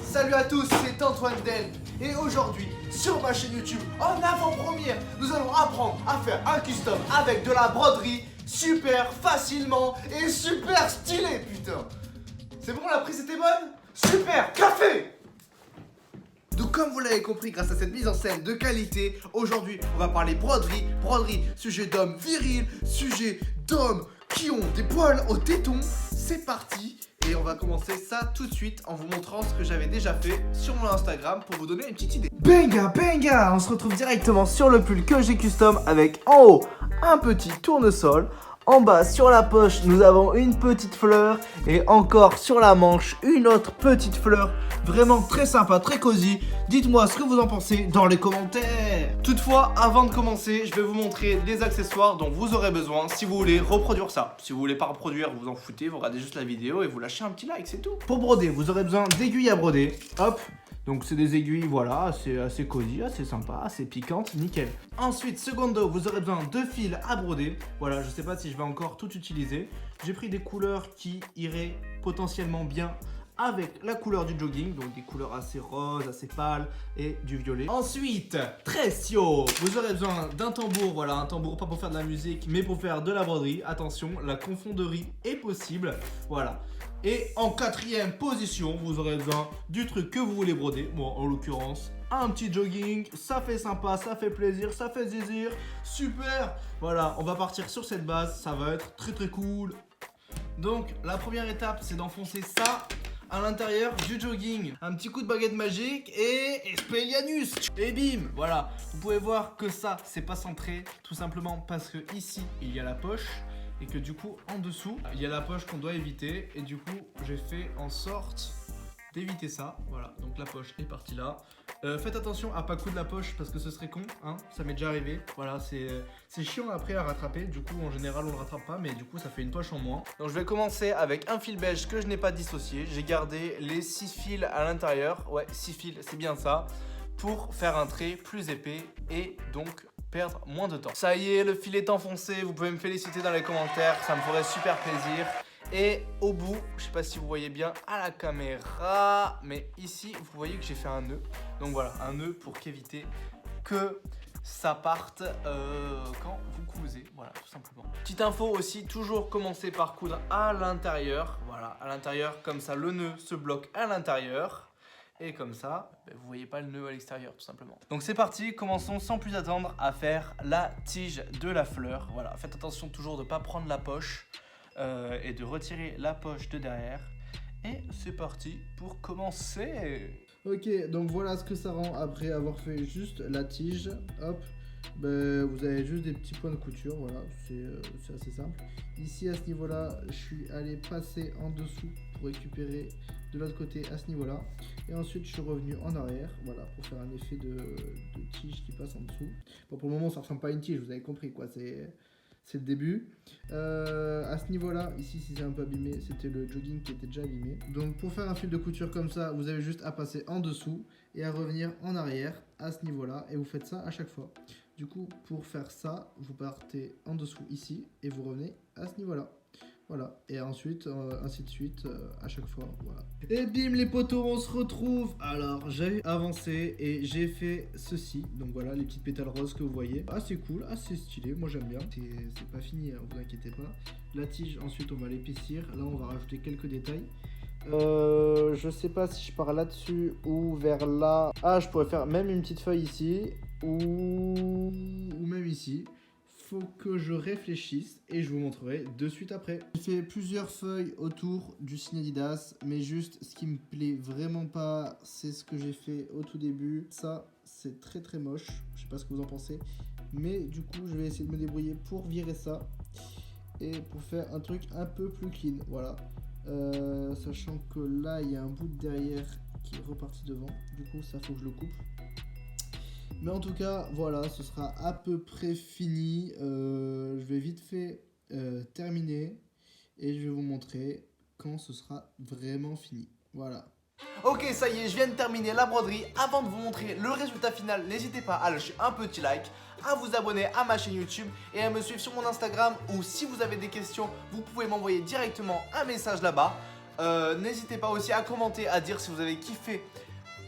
Salut à tous, c'est Antoine Delp et aujourd'hui sur ma chaîne YouTube en avant-première nous allons apprendre à faire un custom avec de la broderie super facilement et super stylé putain. C'est bon, la prise était bonne? Super, café! Donc comme vous l'avez compris grâce à cette mise en scène de qualité, aujourd'hui on va parler broderie, sujet d'hommes virils, sujet d'hommes qui ont des poils au téton. C'est parti! Et on va commencer ça tout de suite en vous montrant ce que j'avais déjà fait sur mon Instagram pour vous donner une petite idée. Benga, on se retrouve directement sur le pull que j'ai custom avec en haut un petit tournesol. En bas sur la poche nous avons une petite fleur et encore sur la manche une autre petite fleur. Vraiment très sympa, très cosy. Dites-moi ce que vous en pensez dans les commentaires. Toutefois, avant de commencer, je vais vous montrer les accessoires dont vous aurez besoin si vous voulez reproduire ça. Si vous voulez pas reproduire, vous en foutez, vous regardez juste la vidéo et vous lâchez un petit like, c'est tout. Pour broder, vous aurez besoin d'aiguilles à broder. Hop. Donc c'est des aiguilles, voilà, c'est assez cosy, assez sympa, assez piquante, nickel. Ensuite, secondo, vous aurez besoin de fils à broder. Voilà, je sais pas si je vais encore tout utiliser. J'ai pris des couleurs qui iraient potentiellement bien avec la couleur du jogging, donc des couleurs assez roses, assez pâles et du violet. Ensuite, Trescio, vous aurez besoin d'un tambour, voilà, un tambour pas pour faire de la musique, mais pour faire de la broderie. Attention, la confonderie est possible, voilà. Et en quatrième position, vous aurez besoin du truc que vous voulez broder. Moi, en l'occurrence, un petit jogging, ça fait sympa, ça fait plaisir, ça fait zizir, super. Voilà, on va partir sur cette base, ça va être très très cool. Donc, la première étape, c'est d'enfoncer ça à l'intérieur du jogging. Un petit coup de baguette magique et Expelliarmus. Et bim, voilà. Vous pouvez voir que ça, c'est pas centré, tout simplement parce que ici, il y a la poche. Et que du coup, en dessous, il y a la poche qu'on doit éviter. Et du coup, j'ai fait en sorte d'éviter ça. Voilà, donc la poche est partie là. Faites attention à pas coudre la poche parce que ce serait con, hein. Ça m'est déjà arrivé. Voilà, c'est chiant après à rattraper. Du coup, en général, on le rattrape pas, mais du coup, ça fait une poche en moins. Donc, je vais commencer avec un fil beige que je n'ai pas dissocié. J'ai gardé les 6 fils à l'intérieur. Ouais, 6 fils, c'est bien ça. Pour faire un trait plus épais et donc perdre moins de temps. Ça y est, le fil est enfoncé. Vous pouvez me féliciter dans les commentaires. Ça me ferait super plaisir. Et au bout, je sais pas si vous voyez bien à la caméra, mais ici, vous voyez que j'ai fait un nœud. Donc voilà, un nœud pour qu'éviter que ça parte quand vous cousez. Voilà, tout simplement. Petite info aussi, toujours commencer par coudre à l'intérieur. Voilà, à l'intérieur, comme ça, le nœud se bloque à l'intérieur. Et comme ça, vous voyez pas le nœud à l'extérieur, tout simplement. Donc c'est parti, commençons sans plus attendre à faire la tige de la fleur. Voilà, faites attention toujours de ne pas prendre la poche. Et de retirer la poche de derrière. Et c'est parti pour commencer. Ok, donc voilà ce que ça rend après avoir fait juste la tige. Hop, ben, vous avez juste des petits points de couture, voilà, c'est assez simple. Ici à ce niveau-là, je suis allé passer en dessous pour récupérer de l'autre côté à ce niveau-là. Et ensuite, je suis revenu en arrière, voilà, pour faire un effet de tige qui passe en dessous. Bon, pour le moment, ça ressemble pas à une tige, vous avez compris quoi, c'est le début. À ce niveau-là, ici, si c'est un peu abîmé, c'était le jogging qui était déjà abîmé. Donc, pour faire un fil de couture comme ça, vous avez juste à passer en dessous et à revenir en arrière à ce niveau-là. Et vous faites ça à chaque fois. Du coup, pour faire ça, vous partez en dessous ici et vous revenez à ce niveau-là. Voilà, et ensuite, ainsi de suite, à chaque fois, voilà. Et bim les potos, on se retrouve. Alors, j'ai avancé et j'ai fait ceci. Donc voilà, les petites pétales roses que vous voyez. Assez cool, assez stylé, moi j'aime bien. C'est pas fini, hein, vous inquiétez pas. La tige, ensuite on va l'épaissir. Là, on va rajouter quelques détails. Je sais pas si je pars là-dessus ou vers là. Ah, je pourrais faire même une petite feuille ici ou même ici. Faut que je réfléchisse et je vous montrerai de suite après. J'ai fait plusieurs feuilles autour du signe Adidas, mais juste ce qui me plaît vraiment pas, c'est ce que j'ai fait au tout début. Ça, c'est très très moche. Je sais pas ce que vous en pensez, mais du coup, je vais essayer de me débrouiller pour virer ça et pour faire un truc un peu plus clean. Voilà. Sachant que là, il y a un bout de derrière qui est reparti devant. Du coup, ça faut que je le coupe. Mais en tout cas, voilà, ce sera à peu près fini. Je vais vite fait terminer et je vais vous montrer quand ce sera vraiment fini. Voilà. Ok, ça y est, je viens de terminer la broderie. Avant de vous montrer le résultat final, n'hésitez pas à lâcher un petit like, à vous abonner à ma chaîne YouTube et à me suivre sur mon Instagram, ou si vous avez des questions, vous pouvez m'envoyer directement un message là-bas. N'hésitez pas aussi à commenter, à dire si vous avez kiffé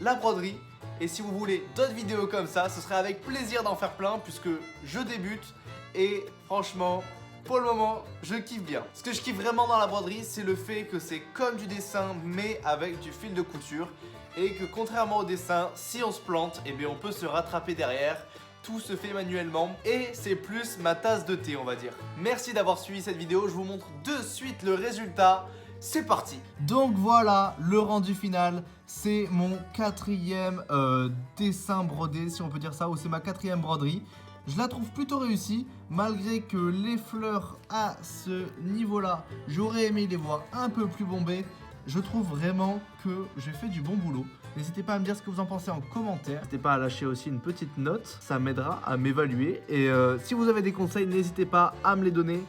la broderie. Et si vous voulez d'autres vidéos comme ça, ce serait avec plaisir d'en faire plein puisque je débute. Et franchement, pour le moment, je kiffe bien. Ce que je kiffe vraiment dans la broderie, c'est le fait que c'est comme du dessin mais avec du fil de couture. Et que contrairement au dessin, si on se plante, eh bien on peut se rattraper derrière. Tout se fait manuellement et c'est plus ma tasse de thé, on va dire. Merci d'avoir suivi cette vidéo, je vous montre de suite le résultat. C'est parti. Donc voilà, le rendu final, c'est mon 4e dessin brodé, si on peut dire ça, ou c'est ma 4e broderie. Je la trouve plutôt réussie, malgré que les fleurs à ce niveau-là, j'aurais aimé les voir un peu plus bombées. Je trouve vraiment que j'ai fait du bon boulot. N'hésitez pas à me dire ce que vous en pensez en commentaire. N'hésitez pas à lâcher aussi une petite note, ça m'aidera à m'évaluer. Et si vous avez des conseils, n'hésitez pas à me les donner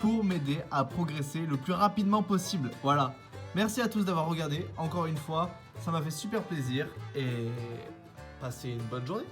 pour m'aider à progresser le plus rapidement possible. Voilà. Merci à tous d'avoir regardé. Encore une fois, ça m'a fait super plaisir et passez une bonne journée.